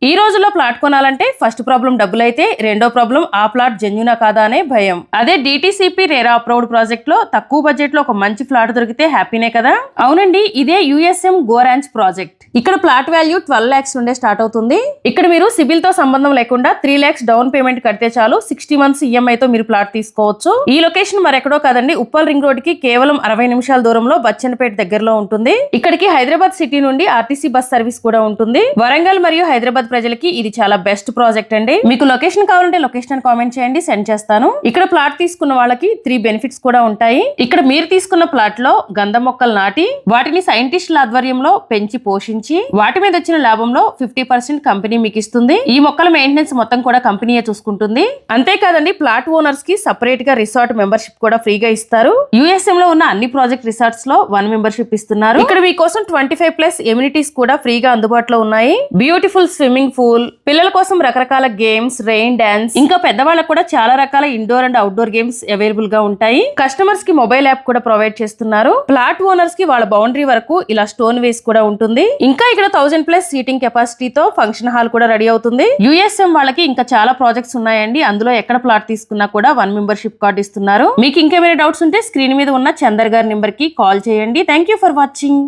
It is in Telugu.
ఈ రోజుల్లో ప్లాట్ కొనాలంటే ఫస్ట్ ప్రాబ్లం డబ్బులైతే రెండో ప్రాబ్లం ఆ ప్లాట్ జెన్యూనా కాదా అనే భయం. అదే డిటిసిపి రేరా అప్రూవ్డ్ ప్రాజెక్ట్ లో తక్కువ బడ్జెట్ లో ఒక మంచి ఫ్లాట్ దొరికితే హ్యాపీనే కదా. అవునండి, ఇదే యుఎస్ఎం గోరాంచ్ ప్రాజెక్ట్. ఇక్కడ ప్లాట్ వాల్యూ 12 lakhs నుండే స్టార్ట్ అవుతుంది. ఇక్కడ మీరు సిబిల్ తో సంబంధం లేకుండా 3 lakhs డౌన్ పేమెంట్ కడితే చాలు 60 months ఈఎంఐ తో మీరు ప్లాట్ తీసుకోవచ్చు. ఈ లొకేషన్ మరెక్కడో కాదండి, ఉప్పల్ రింగ్ రోడ్ కి కేవలం 60 నిమిషాల దూరంలో బచ్చన్నపేట దగ్గరలో ఉంటుంది. ఇక్కడికి హైదరాబాద్ సిటీ నుండి ఆర్టీసీ బస్ సర్వీస్ కూడా ఉంటుంది. వరంగల్ మరియు హైదరాబాద్ ప్రజలకి ఇది చాలా బెస్ట్ ప్రాజెక్ట్ అండి. మీకు లొకేషన్ కావాలంటే లొకేషన్ కామెంట్ చేయండి, సెండ్ చేస్తాను. ఇక్కడ ప్లాట్ తీసుకున్న వాళ్ళకి 3 బెనిఫిట్స్ కూడా ఉంటాయి. ఇక్కడ మీరు తీసుకున్న ప్లాట్ లో గంధం మొక్కలు నాటి వాటిని సైంటిస్టుల ఆధ్వర్యంలో పెంచి పోషించి వాటి మీద వచ్చిన లాభంలో 50% కంపెనీ మీకు ఇస్తుంది. ఈ మొక్కల మెయింటెనెన్స్ మొత్తం కూడా కంపెనీయే చూసుకుంటుంది. అంతేకాదండి, ప్లాట్ ఓనర్స్ కి సపరేట్ గా రిసార్ట్ మెంబర్షిప్ కూడా ఫ్రీగా ఇస్తారు. యుఎస్ఎం లో ఉన్న అన్ని ప్రాజెక్ట్ రిసార్ట్స్ లో 1 మెంబర్షిప్ ఇస్తున్నారు. ఇక్కడ మీకోసం 25+ ఎమ్యూనిటీస్ కూడా ఫ్రీగా అందుబాటులో ఉన్నాయి. బ్యూటిఫుల్ స్విమ్మింగ్ పూల్, పిల్లల కోసం రకరకాల గేమ్స్, రెయిన్ డాన్స్, ఇంకా పెద్దవాళ్ళకు కూడా చాలా రకాల indoor and outdoor games available గా ఉంటాయి. కస్టమర్స్ కి మొబైల్ యాప్ కూడా ప్రొవైడ్ చేస్తున్నారు. ప్లాట్ ఓనర్స్ కి వాళ్ళ బౌండరీ వరకు ఇలా స్టోన్ వేస్ కూడా ఉంటుంది. ఇంకా ఇక్కడ 1000+ సీటింగ్ కెపాసిటీతో ఫంక్షన్ హాల్ కూడా రెడీ అవుతుంది. యుఎస్ఎం వాళ్ళకి ఇంకా చాలా ప్రాజెక్ట్స్ ఉన్నాయండి. అందులో ఎక్కడ ప్లాట్ తీసుకున్నా కూడా 1 మెంబర్షిప్ కార్డ్ ఇస్తున్నారు. మీకు ఇంకేమైనా డౌట్స్ ఉంటే స్క్రీన్ మీద ఉన్న చందర్ గారి నెంబర్ కి కాల్ చేయండి. Thank you for watching.